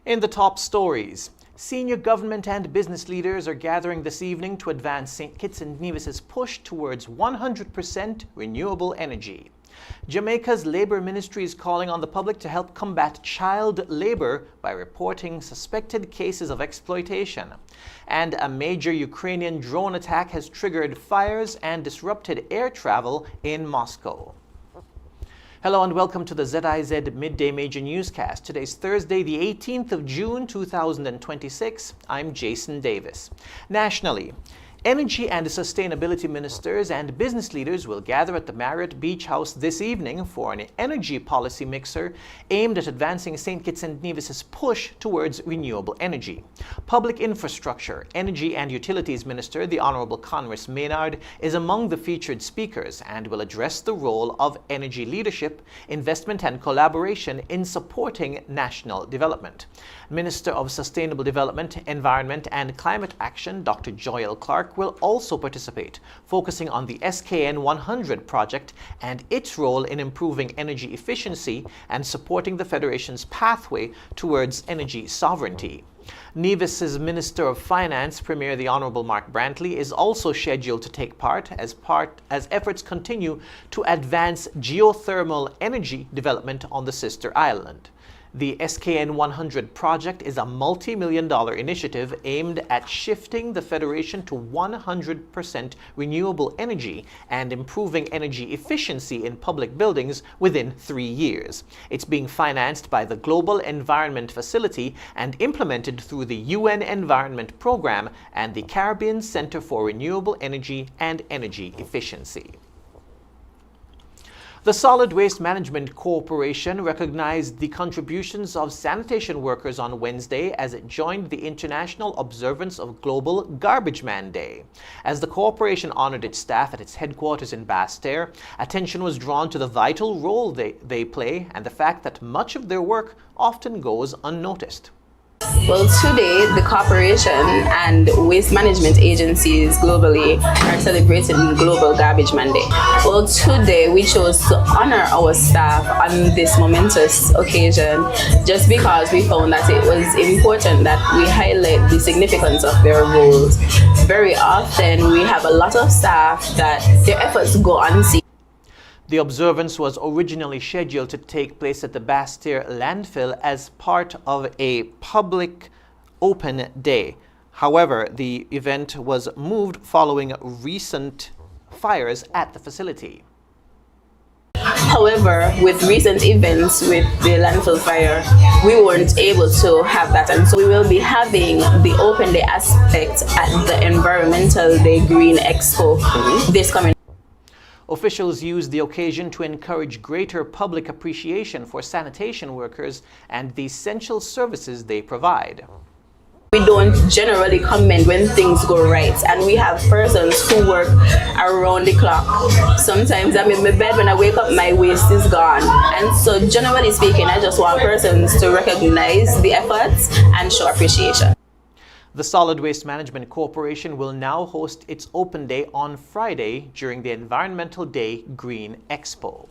In the top stories, senior government and business leaders are gathering this evening to advance St. Kitts and Nevis's push towards 100% renewable energy. Jamaica's Labour Ministry is calling on the public to help combat child labour by reporting suspected cases of exploitation. And a major Ukrainian drone attack has triggered fires and disrupted air travel in Moscow. Hello and welcome to the ZIZ Midday Major Newscast. Today's Thursday, the 18th of June, 2026. I'm Jason Davis. Nationally, energy and sustainability ministers and business leaders will gather at the Marriott Beach House this evening for an energy policy mixer aimed at advancing St. Kitts and Nevis's push towards renewable energy. Public Infrastructure, Energy and Utilities Minister, the Honourable Conress Maynard, is among the featured speakers and will address the role of energy leadership, investment and collaboration in supporting national development. Minister of Sustainable Development, Environment and Climate Action, Dr. Joel Clark, will also participate, focusing on the SKN 100 project and its role in improving energy efficiency and supporting the Federation's pathway towards energy sovereignty. Nevis's Minister of Finance, Premier the Honourable Mark Brantley, is also scheduled to take part as efforts continue to advance geothermal energy development on the sister island. The SKN 100 project is a multi-million-dollar initiative aimed at shifting the Federation to 100% renewable energy and improving energy efficiency in public buildings within 3 years. It's being financed by the Global Environment Facility and implemented through the UN Environment Programme and the Caribbean Centre for Renewable Energy and Energy Efficiency. The Solid Waste Management Corporation recognized the contributions of sanitation workers on Wednesday as it joined the international observance of Global Garbage Man Day. As the corporation honored its staff at its headquarters in Basse-Terre, attention was drawn to the vital role they play and the fact that much of their work often goes unnoticed. Well, today the corporation and waste management agencies globally are celebrating Global Garbage Man Day. Well, today we chose to honor our staff on this momentous occasion just because we found that it was important that we highlight the significance of their roles. Very often we have a lot of staff that their efforts go unseen. The observance was originally scheduled to take place at the Basse-Terre landfill as part of a public open day. However, the event was moved following recent fires at the facility. However, with recent events with the landfill fire, we weren't able to have that, and so we will be having the open day aspect at the Environmental Day Green Expo this coming. Officials used the occasion to encourage greater public appreciation for sanitation workers and the essential services they provide. We don't generally comment when things go right, and we have persons who work around the clock. Sometimes I'm in my bed, when I wake up my waste is gone, and so generally speaking I just want persons to recognize the efforts and show appreciation. The Solid Waste Management Corporation will now host its open day on Friday during the Environmental Day Green Expo.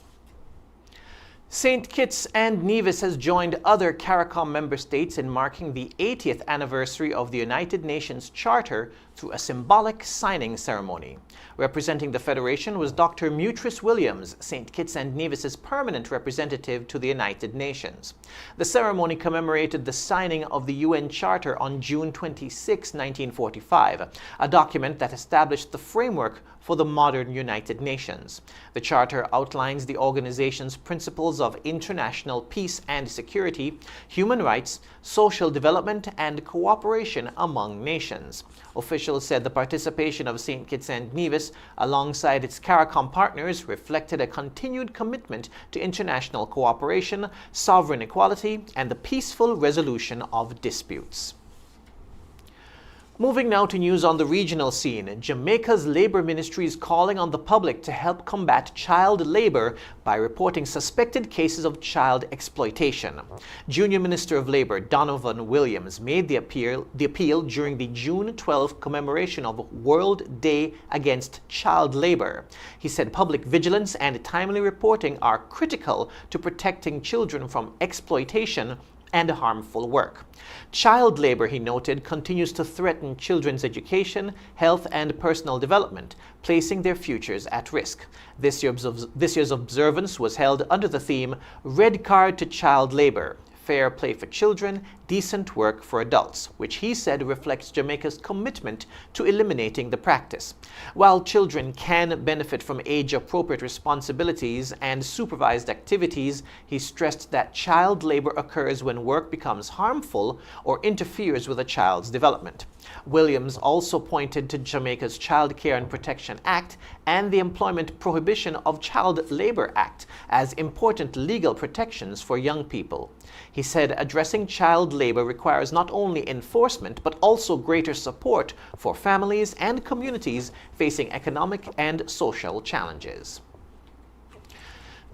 St. Kitts and Nevis has joined other CARICOM member states in marking the 80th anniversary of the United Nations Charter through a symbolic signing ceremony. Representing the Federation was Dr. Mutris Williams, St. Kitts and Nevis's permanent representative to the United Nations. The ceremony commemorated the signing of the UN Charter on June 26, 1945, a document that established the framework for the modern United Nations. The Charter outlines the organization's principles of international peace and security, human rights, social development, and cooperation among nations. Officials said the participation of St. Kitts and Nevis alongside its CARICOM partners reflected a continued commitment to international cooperation, sovereign equality, and the peaceful resolution of disputes. Moving now to news on the regional scene, Jamaica's Labour Ministry is calling on the public to help combat child labour by reporting suspected cases of child exploitation. Junior Minister of Labour Donovan Williams made the appeal during the June 12th commemoration of World Day Against Child Labour. He said public vigilance and timely reporting are critical to protecting children from exploitation and harmful work. Child labor, he noted, continues to threaten children's education, health, and personal development, placing their futures at risk. This year's observance was held under the theme Red Card to Child Labor: Fair Play for Children, Decent Work for Adults, which he said reflects Jamaica's commitment to eliminating the practice. While children can benefit from age-appropriate responsibilities and supervised activities, he stressed that child labor occurs when work becomes harmful or interferes with a child's development. Williams also pointed to Jamaica's Child Care and Protection Act and the Employment Prohibition of Child Labor Act as important legal protections for young people. He said addressing child labor requires not only enforcement but also greater support for families and communities facing economic and social challenges.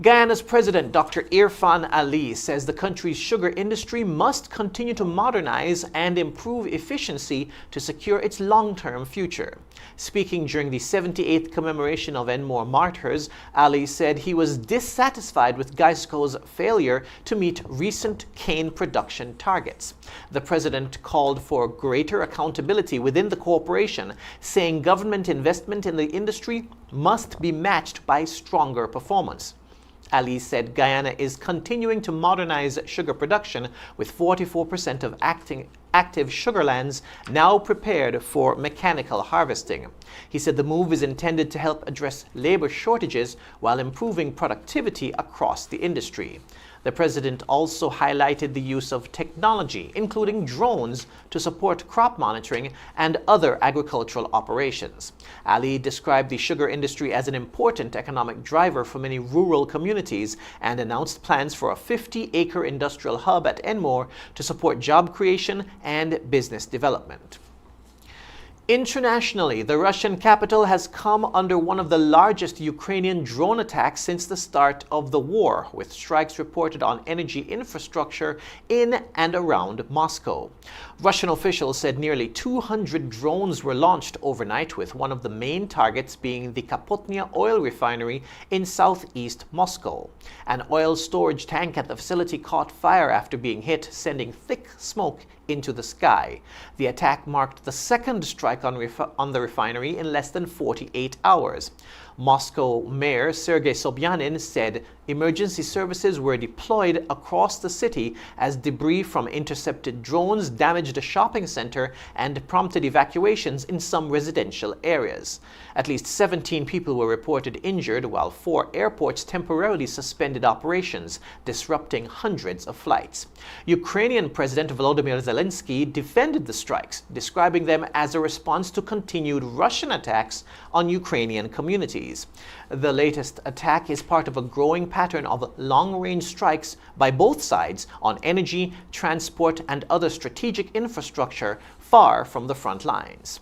Guyana's President Dr. Irfan Ali says the country's sugar industry must continue to modernize and improve efficiency to secure its long-term future. Speaking during the 78th commemoration of Enmore martyrs, Ali said he was dissatisfied with GAISCO's failure to meet recent cane production targets. The president called for greater accountability within the corporation, saying government investment in the industry must be matched by stronger performance. Ali said Guyana is continuing to modernize sugar production, with 44% of active sugarlands now prepared for mechanical harvesting. He said the move is intended to help address labor shortages while improving productivity across the industry. The president also highlighted the use of technology, including drones, to support crop monitoring and other agricultural operations. Ali described the sugar industry as an important economic driver for many rural communities and announced plans for a 50-acre industrial hub at Enmore to support job creation and business development. Internationally, the Russian capital has come under one of the largest Ukrainian drone attacks since the start of the war, with strikes reported on energy infrastructure in and around Moscow. Russian officials said nearly 200 drones were launched overnight, with one of the main targets being the Kapotnya oil refinery in southeast Moscow. An oil storage tank at the facility caught fire after being hit, sending thick smoke into the sky. The attack marked the second strike on the refinery in less than 48 hours. Moscow Mayor Sergei Sobyanin said emergency services were deployed across the city as debris from intercepted drones damaged a shopping center and prompted evacuations in some residential areas. At least 17 people were reported injured, while 4 airports temporarily suspended operations, disrupting hundreds of flights. Ukrainian President Volodymyr Zelensky defended the strikes, describing them as a response to continued Russian attacks on Ukrainian communities. The latest attack is part of a growing pattern of long-range strikes by both sides on energy, transport, and other strategic infrastructure far from the front lines.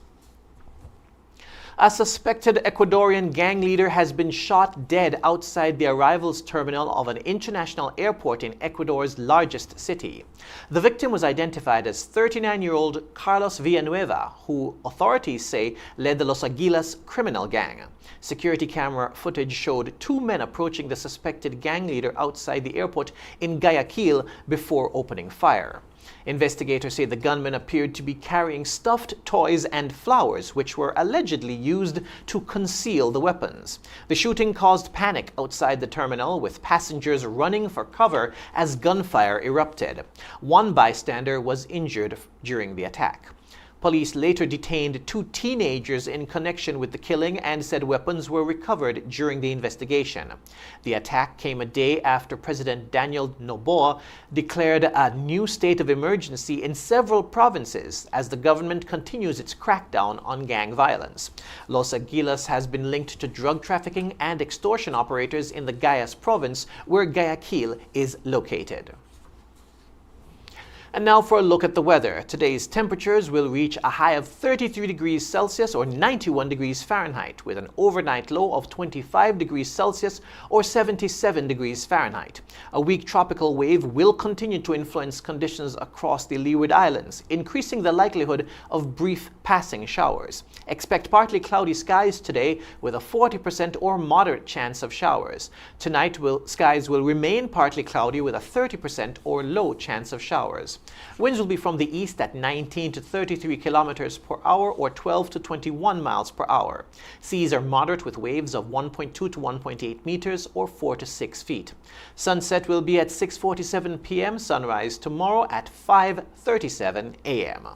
A suspected Ecuadorian gang leader has been shot dead outside the arrivals terminal of an international airport in Ecuador's largest city. The victim was identified as 39-year-old Carlos Villanueva, who authorities say led the Los Aguilas criminal gang. Security camera footage showed 2 men approaching the suspected gang leader outside the airport in Guayaquil before opening fire. Investigators say the gunman appeared to be carrying stuffed toys and flowers, which were allegedly used to conceal the weapons. The shooting caused panic outside the terminal, with passengers running for cover as gunfire erupted. One bystander was injured during the attack. Police later detained 2 teenagers in connection with the killing and said weapons were recovered during the investigation. The attack came a day after President Daniel Noboa declared a new state of emergency in several provinces as the government continues its crackdown on gang violence. Los Aguilas has been linked to drug trafficking and extortion operators in the Guayas province, where Guayaquil is located. And now for a look at the weather. Today's temperatures will reach a high of 33 degrees Celsius or 91 degrees Fahrenheit with an overnight low of 25 degrees Celsius or 77 degrees Fahrenheit. A weak tropical wave will continue to influence conditions across the Leeward Islands, increasing the likelihood of brief passing showers. Expect partly cloudy skies today with a 40% or moderate chance of showers. Tonight, skies will remain partly cloudy with a 30% or low chance of showers. Winds will be from the east at 19 to 33 kilometers per hour or 12 to 21 miles per hour. Seas are moderate with waves of 1.2 to 1.8 meters or 4 to 6 feet. Sunset will be at 6:47 p.m., sunrise tomorrow at 5:37 a.m.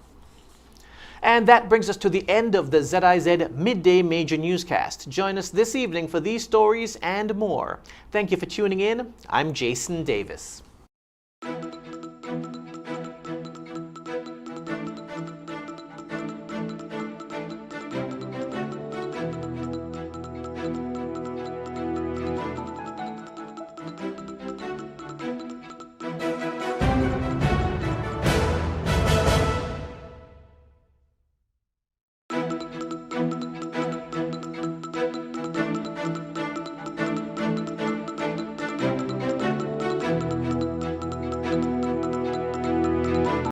And that brings us to the end of the ZIZ Midday Major Newscast. Join us this evening for these stories and more. Thank you for tuning in. I'm Jason Davis.